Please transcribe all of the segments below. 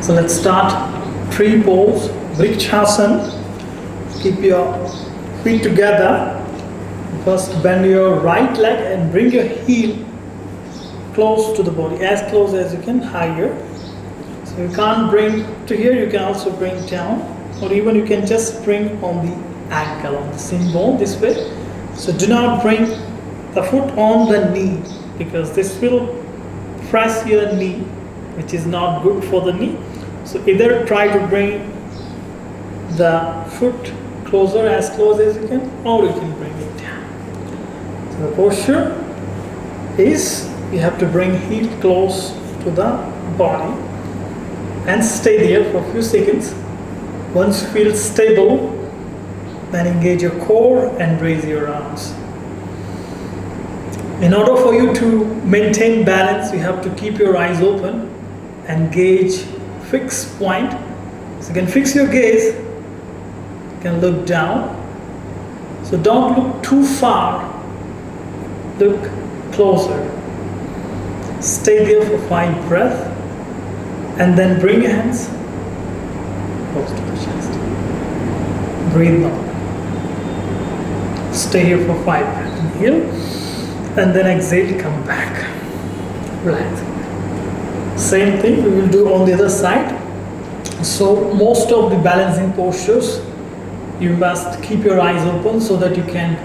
So let's start tree pose, Vrikshasana. Keep your feet together. First bend your right leg and bring your heel close to the body, as close as you can, higher. So you can't bring to here, you can also bring down, or even you can just bring on the ankle, on the shin bone this way. So do not bring the foot on the knee, because this will press your knee, which is not good for the knee. So either try to bring the foot closer, as close as you can, or you can bring it down. So the posture is, you have to bring heel close to the body and stay there for a few seconds. Once you feel stable, then engage your core and raise your arms. In order for you to maintain balance, you have to keep your eyes open and gauge fixed point. So you can fix your gaze, you can look down. So don't look too far, look closer. Stay there for 5 breaths and then bring your hands close to the chest. Breathe long. Stay here for 5 breaths. Inhale and then exhale, come back. Relax. Same thing we will do on the other side. So most of the balancing postures, you must keep your eyes open so that you can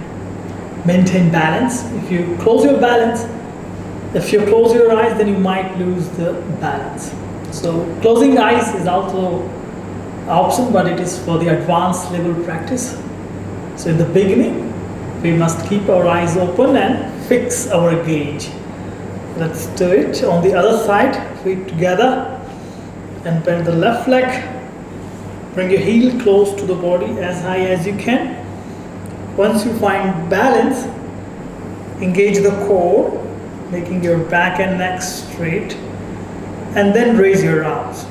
maintain balance. If you close your eyes, then you might lose the balance. So closing eyes is also an option, but it is for the advanced level practice. So in the beginning, we must keep our eyes open and fix our gaze. Let's do it. On the other side, feet together and bend the left leg. Bring your heel close to the body as high as you can. Once you find balance, engage the core, making your back and neck straight, and then raise your arms.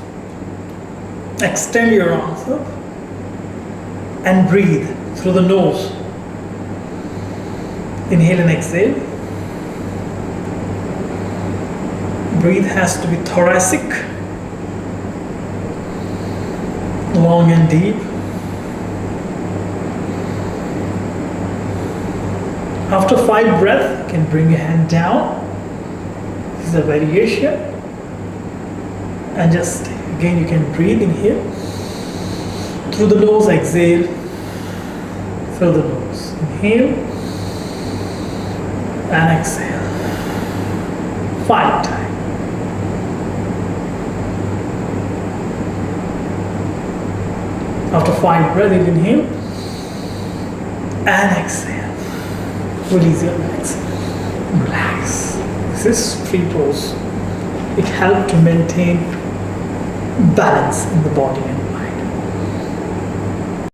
Extend your arms up and breathe through the nose. Inhale and exhale. Breathe has to be thoracic, long and deep. After 5 breaths, you can bring your hand down. This is a variation. And just again, you can breathe in here. Through the nose, exhale. Through the nose. Inhale and exhale. 5 times. After 5 breaths, you inhale and exhale. Release your legs. Relax. This is tree pose. It helps to maintain balance in the body and